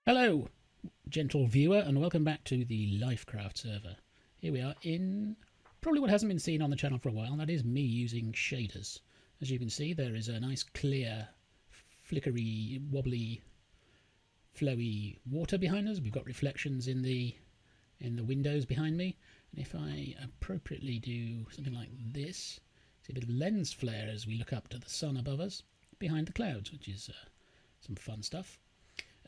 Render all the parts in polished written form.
Hello, gentle viewer, and welcome back to the LyfCraft server. Here we are in probably what hasn't been seen on the channel for a while, and that is me using shaders. As you can see, there is a nice clear, flickery, wobbly, flowy water behind us. We've got reflections in the windows behind me, and if I appropriately do something like this, see a bit of lens flare as we look up to the sun above us, behind the clouds, which is some fun stuff.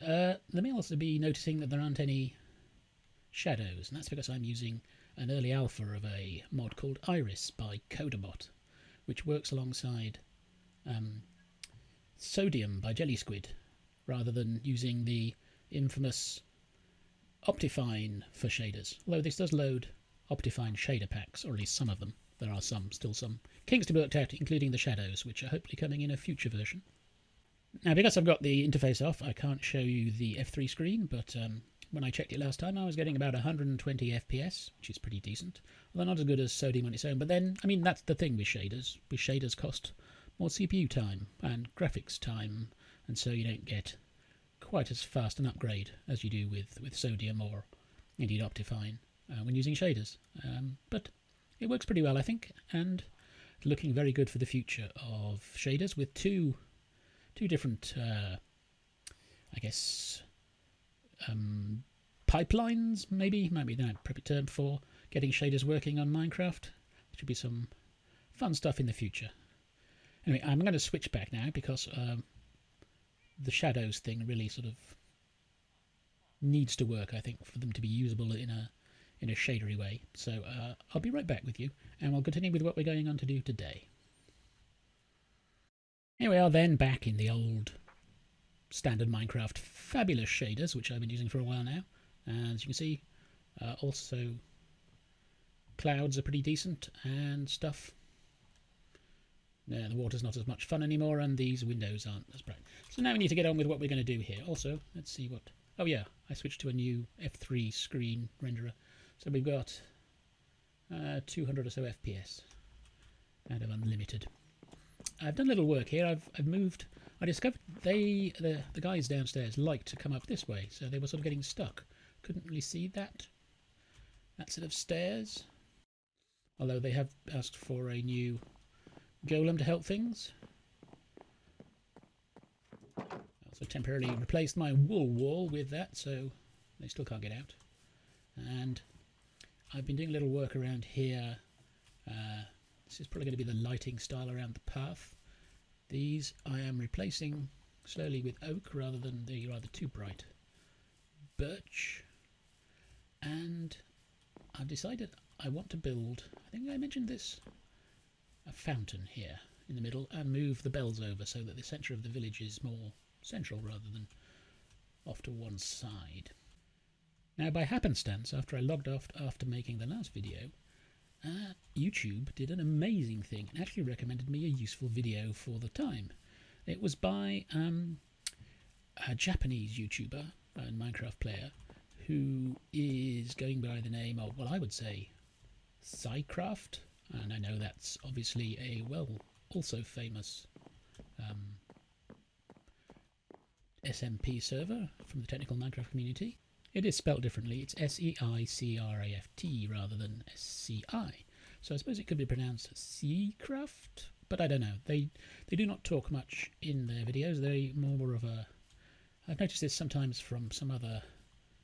There may also be noticing that there aren't any shadows, and that's because I'm using an early alpha of a mod called Iris by Codabot, which works alongside Sodium by Jelly Squid, rather than using the infamous Optifine for shaders. Although this does load Optifine shader packs, or at least some of them. There are still some kinks to be worked out, including the shadows, which are hopefully coming in a future version. Now, because I've got the interface off, I can't show you the F3 screen, but when I checked it last time, I was getting about 120 FPS, which is pretty decent. Although not as good as Sodium on its own, but then, I mean, that's the thing with shaders. With shaders cost more CPU time and graphics time, and so you don't get quite as fast an upgrade as you do with Sodium or indeed Optifine when using shaders. But it works pretty well, I think, and looking very good for the future of shaders with two different, I guess, pipelines, maybe might be the appropriate term for getting shaders working on Minecraft. There should be some fun stuff in the future. Anyway, I'm going to switch back now because the shadows thing really sort of needs to work, I think, for them to be usable in a shadery way. So I'll be right back with you, and we'll continue with what we're going on to do today. Here we are then, back in the old standard Minecraft fabulous shaders, which I've been using for a while now. And as you can see, also clouds are pretty decent and stuff. The water's not as much fun anymore, and these windows aren't as bright. So now we need to get on with what we're going to do here. Also, let's see what... Oh yeah, I switched to a new F3 screen renderer. So we've got 200 or so FPS out of unlimited. I've done a little work here. I've moved. I discovered the guys downstairs like to come up this way, so they were sort of getting stuck. Couldn't really see that set of stairs. Although they have asked for a new golem to help things. I also temporarily replaced my wool wall with that, so they still can't get out. And I've been doing a little work around here. This is probably going to be the lighting style around the path. These I am replacing slowly with oak rather than the rather too bright birch. And I've decided I want to build, I think I mentioned this, a fountain here in the middle, and move the bells over so that the centre of the village is more central rather than off to one side. Now, by happenstance, after I logged off after making the last video, YouTube did an amazing thing and actually recommended me a useful video for the time. It was by a Japanese YouTuber and Minecraft player who is going by the name of, well, I would say LyfCraft, and I know that's obviously a also famous SMP server from the technical Minecraft community. It is spelt differently. It's SEICRAFT rather than SCI. So I suppose it could be pronounced Seacraft, but I don't know. They do not talk much in their videos. They're more of a... I've noticed this sometimes from some other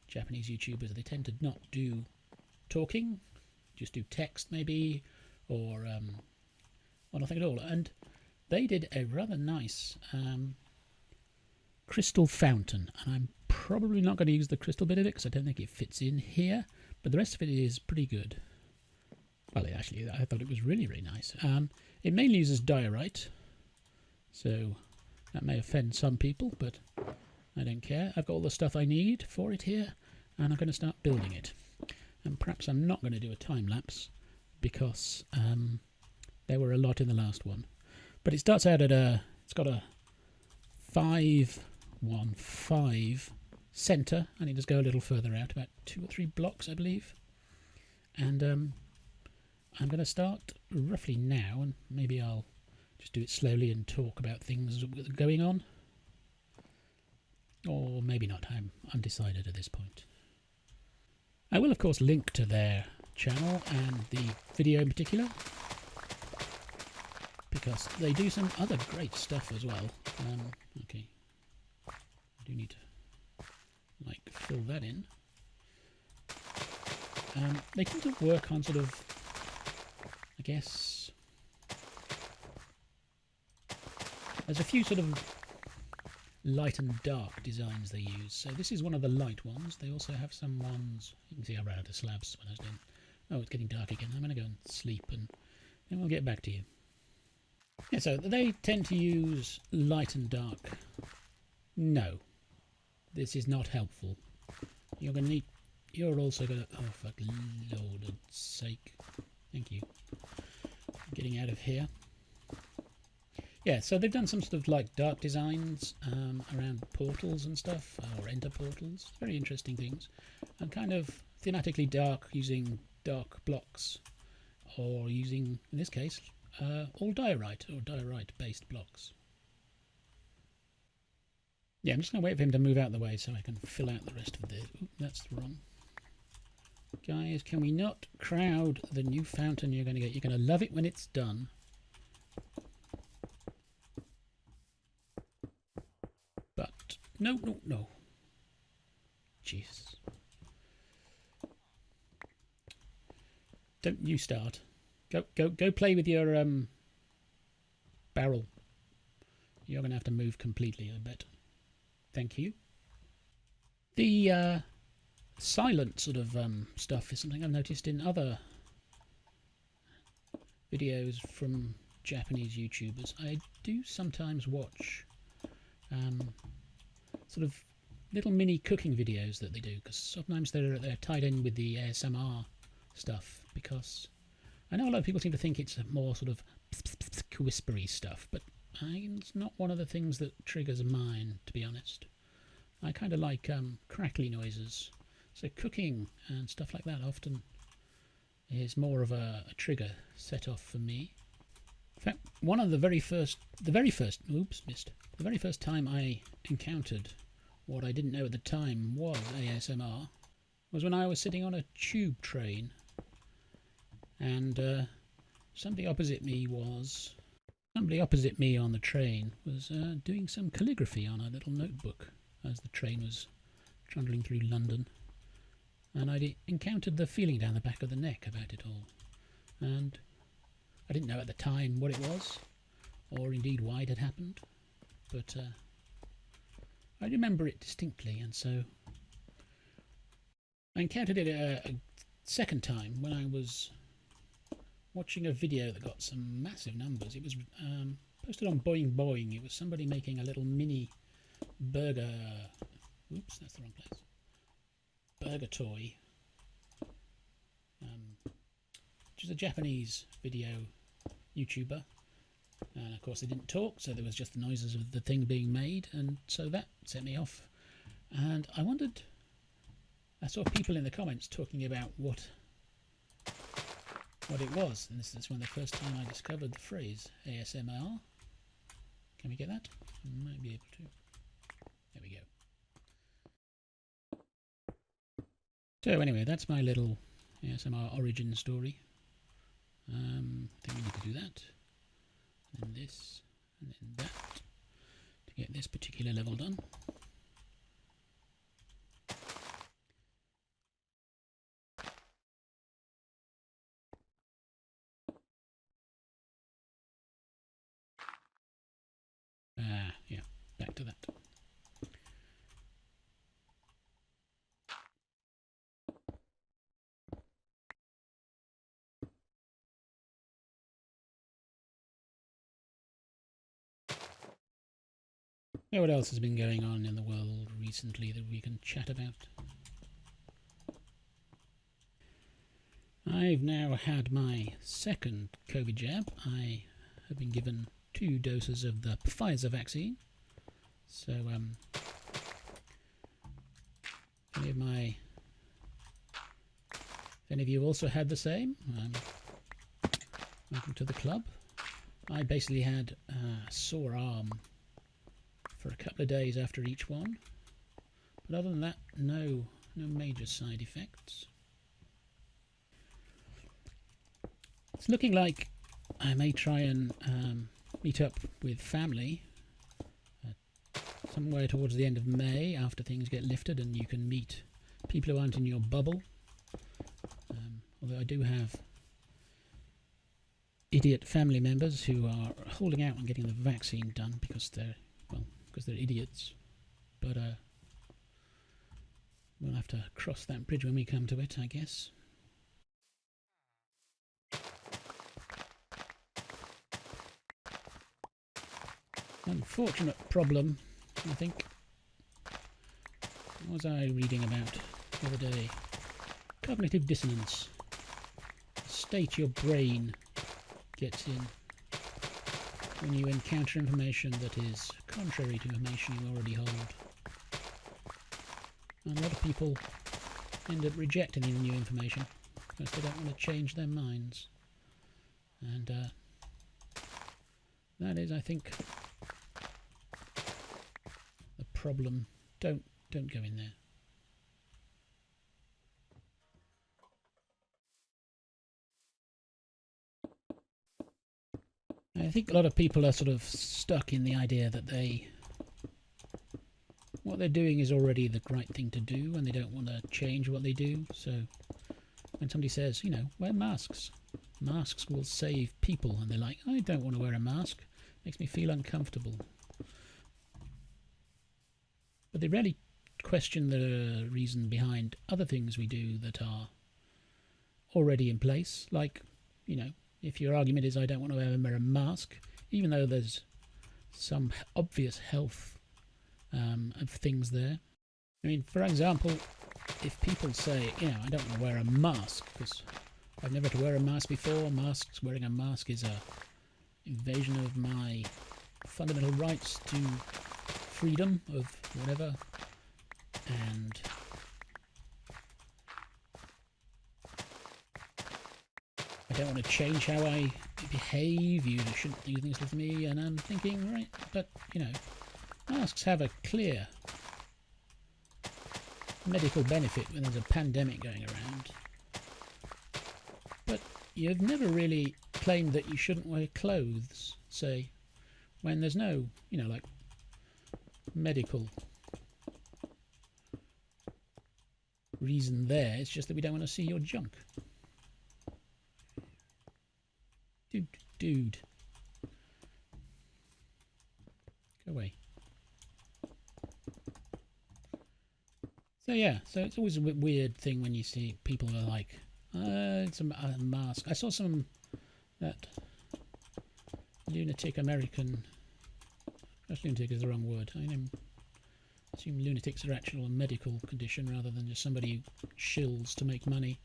Japanese YouTubers. They tend to not do talking, just do text maybe, or nothing at all. And they did a rather nice crystal fountain, and I'm probably not going to use the crystal bit of it because I don't think it fits in here, but the rest of it is pretty good. Well, actually, I thought it was really, really nice. It mainly uses diorite, so that may offend some people, but I don't care. I've got all the stuff I need for it here, and I'm going to start building it. And perhaps I'm not going to do a time lapse because there were a lot in the last one. But it starts out at it's got a 515 centre, and it does go a little further out, about 2 or 3 blocks, I believe. And I'm going to start roughly now, and maybe I'll just do it slowly and talk about things going on. Or maybe not, I'm undecided at this point. I will of course link to their channel and the video in particular, because they do some other great stuff as well. Okay, I do need to like fill that in. They tend to work on sort of, I guess, there's a few sort of light and dark designs they use. So this is one of the light ones. They also have some ones, you can see I ran out of slabs when I was doing. Oh, it's getting dark again. I'm going to go and sleep and then we'll get back to you. Yeah, so they tend to use light and dark. No, this is not helpful. You're going to need, you're also going to, oh fuck, Lord's sake. Thank you. Getting out of here. Yeah, so they've done some sort of like dark designs around portals and stuff, or enter portals. Very interesting things. And kind of thematically dark, using dark blocks, or using, in this case, all diorite or diorite based blocks. Yeah, I'm just going to wait for him to move out of the way so I can fill out the rest of this. Ooh, that's wrong. Guys, can we not crowd the new fountain you're going to get? You're going to love it when it's done. But no, no, no. Jesus. Don't you start. Go play with your barrel. You're going to have to move completely, I bet. Thank you. The silent sort of stuff is something I've noticed in other videos from Japanese YouTubers. I do sometimes watch sort of little mini cooking videos that they do, because sometimes they're tied in with the ASMR stuff, because I know a lot of people seem to think it's a more sort of whispery stuff, but it's not one of the things that triggers mine, to be honest. I kind of like crackly noises, so cooking and stuff like that often is more of a trigger set off for me. In fact, one of the very first time I encountered what I didn't know at the time was ASMR was when I was sitting on a tube train, and somebody opposite me on the train was doing some calligraphy on a little notebook as the train was trundling through London, and I encountered the feeling down the back of the neck about it all, and I didn't know at the time what it was or indeed why it had happened, but I remember it distinctly, and so I encountered it a second time when I was watching a video that got some massive numbers. It was posted on Boing Boing. It was somebody making a little mini burger, oops, that's the wrong place, burger toy, which is a Japanese video YouTuber, and of course they didn't talk, so there was just the noises of the thing being made, and so that set me off. And I wondered, I saw people in the comments talking about what it was, and this is one of the first time I discovered the phrase ASMR. Can we get that? Might be able to. There we go. So anyway, that's my little ASMR origin story. I think we need to do that, and then this, and then that, to get this particular level done. Yeah, back to that. Now, what else has been going on in the world recently that we can chat about? I've now had my second COVID jab. I have been given 2 doses of the Pfizer vaccine. So, if any of you also had the same, welcome to the club. I basically had a sore arm for a couple of days after each one, But other than that, no major side effects. It's looking like I may try and meet up with family somewhere towards the end of May, after things get lifted and you can meet people who aren't in your bubble. Although I do have idiot family members who are holding out on getting the vaccine done because they're idiots. But we'll have to cross that bridge when we come to it, I guess. Unfortunate problem, I think. What was I reading about the other day? Cognitive dissonance. State your brain gets in when you encounter information that is contrary to information you already hold. And a lot of people end up rejecting the new information because they don't want to change their minds. And that is, I think, the problem. Don't go in there. I think a lot of people are sort of stuck in the idea that what they're doing is already the right thing to do, and they don't want to change what they do. So when somebody says, you know, wear masks, masks will save people, and they're like, I don't want to wear a mask, it makes me feel uncomfortable. But they rarely question the reason behind other things we do that are already in place. Like, you know, if your argument is I don't want to wear a mask, even though there's some obvious health of things there. I mean, for example, if people say, you know, I don't want to wear a mask because I've never had to wear a mask before, wearing a mask is a invasion of my fundamental rights to freedom of whatever, and I don't want to change how I behave, you shouldn't do things with me, and I'm thinking, right, but, you know, masks have a clear medical benefit when there's a pandemic going around. But you've never really claimed that you shouldn't wear clothes, say, when there's no, you know, like, medical reason there. It's just that we don't want to see your junk. Dude. Go away. So yeah, so it's always a weird thing when you see people are like, it's a mask. I saw that lunatic American, perhaps lunatic is the wrong word. I assume lunatics are actual medical condition rather than just somebody who shills to make money.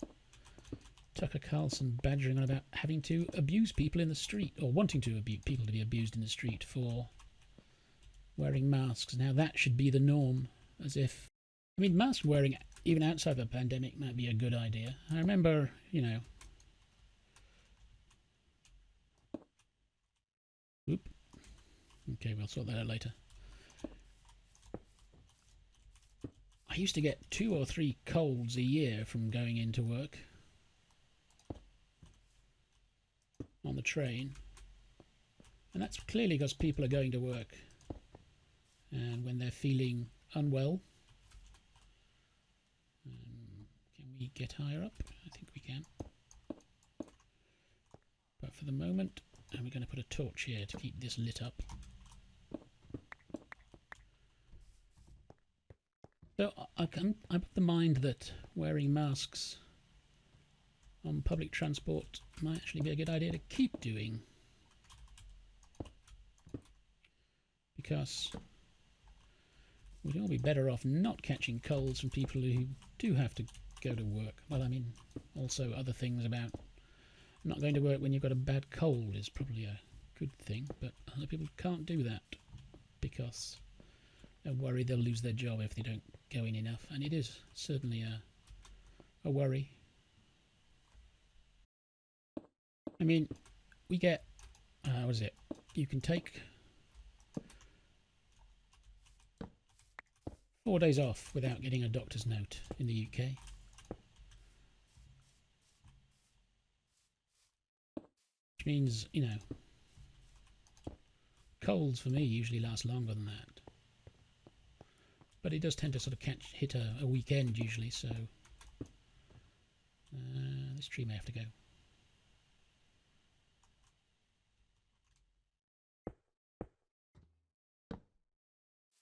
Tucker Carlson badgering on about having to abuse people in the street, or wanting to people to be abused in the street for wearing masks, and how that should be the norm, as if, I mean, mask wearing even outside the pandemic might be a good idea. I remember, you know, okay, we'll sort that out later. I used to get 2 or 3 colds a year from going into work on the train, and that's clearly because people are going to work and when they're feeling unwell. Can we get higher up? I think we can, but for the moment we're going to put a torch here to keep this lit up. So I'm of the mind that wearing masks on public transport might actually be a good idea to keep doing, because we'd all be better off not catching colds from people who do have to go to work. Well, I mean, also other things about not going to work when you've got a bad cold is probably a good thing, but other people can't do that because they're worried they'll lose their job if they don't go in enough, and it is certainly a worry. I mean, we get, what is it? You can take 4 days off without getting a doctor's note in the UK. Which means, you know, colds for me usually last longer than that. But it does tend to sort of hit a weekend usually, so this tree may have to go.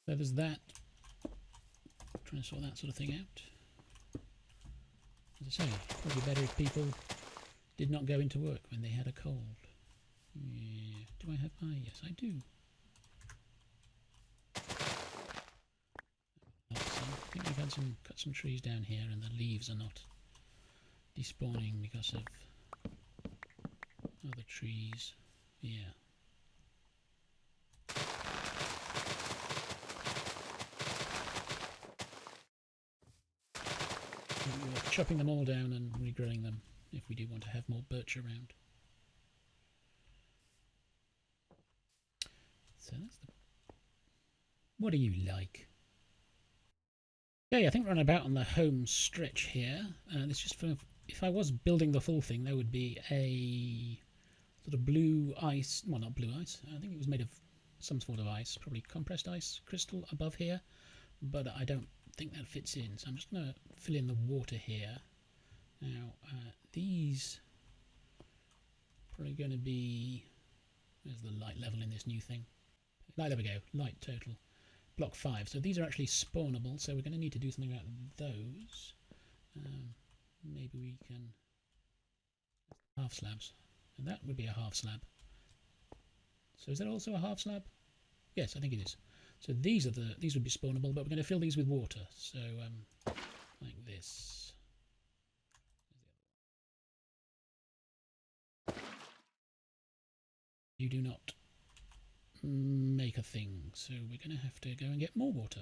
So there's that. Trying to sort that sort of thing out. As I say, probably better if people did not go into work when they had a cold. Yeah. Do I have... Ah, yes, I do. I think we've had cut some trees down here and the leaves are not despawning because of other trees. Yeah. We're chopping them all down and regrowing them if we do want to have more birch around. So that's the... What do you like? Okay, I think we're on about on the home stretch here. This just for... If I was building the full thing, there would be a sort of blue ice... Well, not blue ice. I think it was made of some sort of ice. Probably compressed ice crystal above here. But I don't think that fits in. So I'm just going to fill in the water here. Now, these probably going to be... There's the light level in this new thing. There we go. Light total. Block 5. So these are actually spawnable. So we're going to need to do something about those. Maybe we can... Half slabs. And that would be a half slab. So is that also a half slab? Yes, I think it is. So these would be spawnable, but we're going to fill these with water. So like this. You do not make a thing, so we're going to have to go and get more water,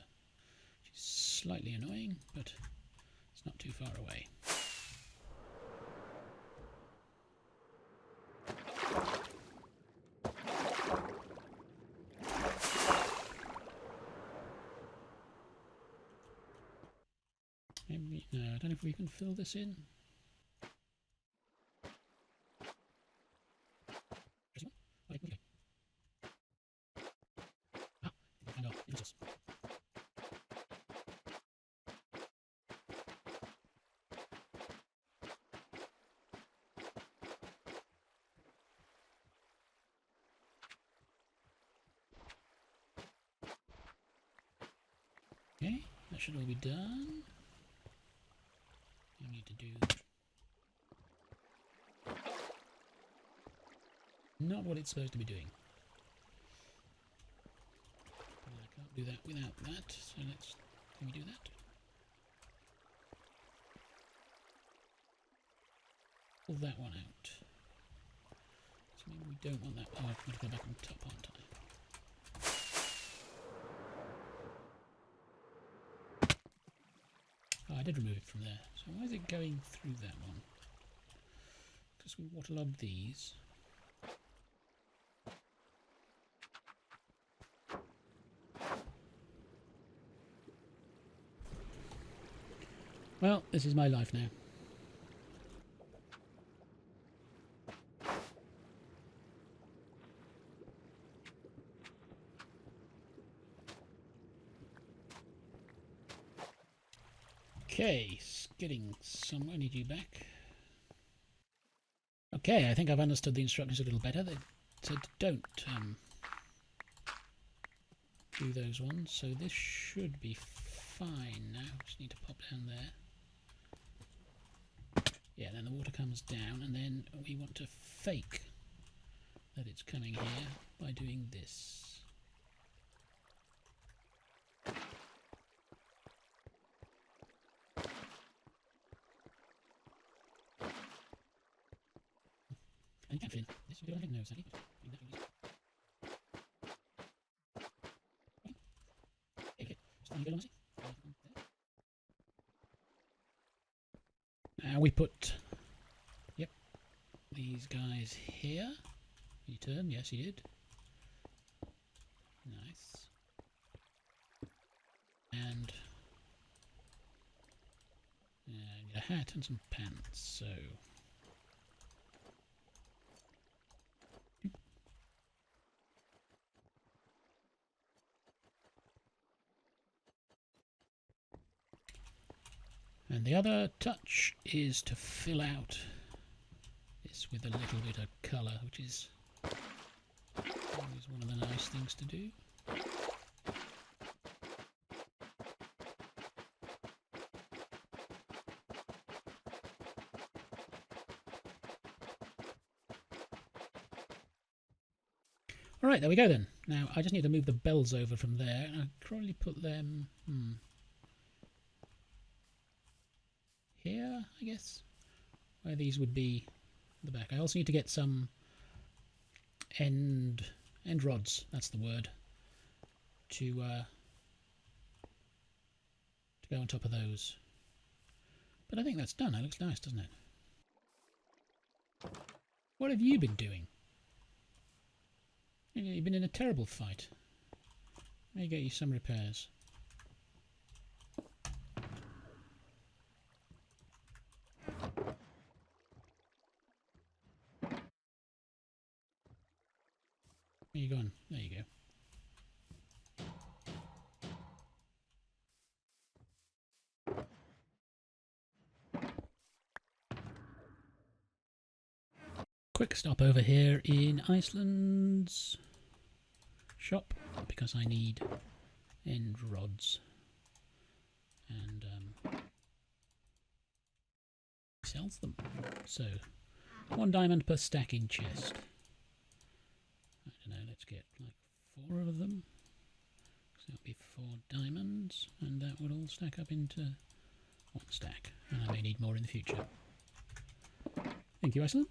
which is slightly annoying, but it's not too far away. Maybe, no, I don't know if we can fill this in. Okay, that should all be done. You need to do not what it's supposed to be doing. I can't do that without that, so can we do that? Pull that one out. So maybe we don't want that. Oh, I've got to go back on top, aren't I? Oh, I did remove it from there. So why is it going through that one? Because we waterlogged these. Well, this is my life now. Okay, getting somewhere. Need you back. Okay, I think I've understood the instructions a little better. They said don't do those ones, so this should be fine now. Just need to pop down there. Yeah, then the water comes down, and then we want to fake that it's coming here by doing this. And you can fit in. This would be like no, sadly. Okay, so you go nicely. Now we put, yep, these guys here. Did he turn? Yes, he did. Nice. And hat and some pants, so... And the other touch is to fill out this with a little bit of colour, which is always one of the nice things to do. Alright, there we go then. Now, I just need to move the bells over from there, and I'll probably put them... here, I guess, where these would be at the back. I also need to get some end rods, that's the word, to go on top of those. But I think that's done. It looks nice, doesn't it? What have you been doing? You've been in a terrible fight. Let me get you some repairs. Where you gone? There you go. Quick stop over here in Iceland's shop because I need end rods and sells them. So 1 diamond per stack in chest. I don't know, let's get like 4 of them. So that'll be 4 diamonds, and that would all stack up into 1 stack. And I may need more in the future. Thank you, Iceland.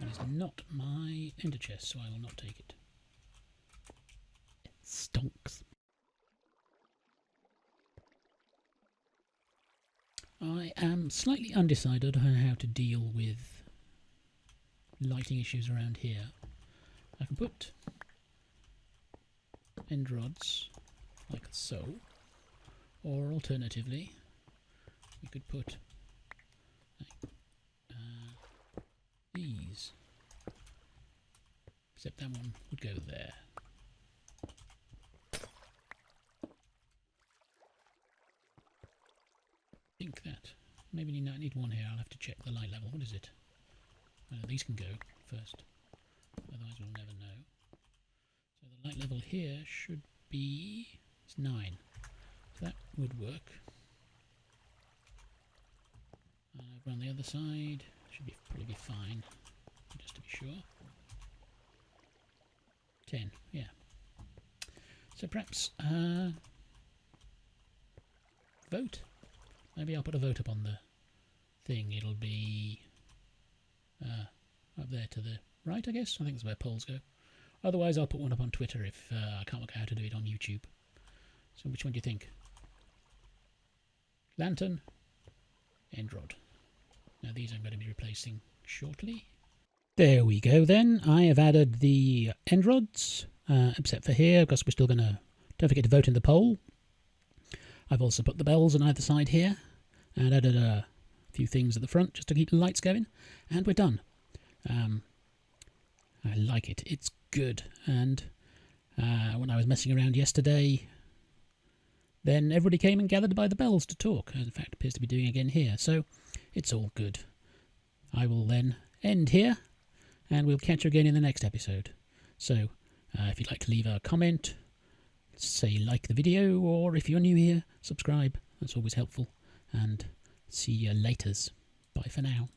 That is not my ender chest, so I will not take it. It stonks. I am slightly undecided on how to deal with lighting issues around here. I can put end rods like so, or alternatively we could put these, except that one would go there. I think that maybe I need one here. I'll have to check the light level. What is it? These can go first, otherwise we'll never know. So the light level here should be, it's 9, so that would work. Over on the other side should probably be fine, just to be sure. 10, yeah. So perhaps vote. Maybe I'll put a vote up on the thing. It'll be up there to the right, I guess. I think that's where polls go. Otherwise, I'll put one up on Twitter if I can't work out how to do it on YouTube. So which one do you think? Lantern, end rod. Now these I'm going to be replacing shortly. There we go then. I have added the end rods, except for here, because we're still going to... Don't forget to vote in the poll. I've also put the bells on either side here, and added a few things at the front just to keep the lights going, and we're done. I like it. It's good. And when I was messing around yesterday, then everybody came and gathered by the bells to talk. In fact, appears to be doing again here. So it's all good. I will then end here, and we'll catch you again in the next episode. So if you'd like to leave a comment, say like the video, or if you're new here, subscribe. That's always helpful. And see you laters. Bye for now.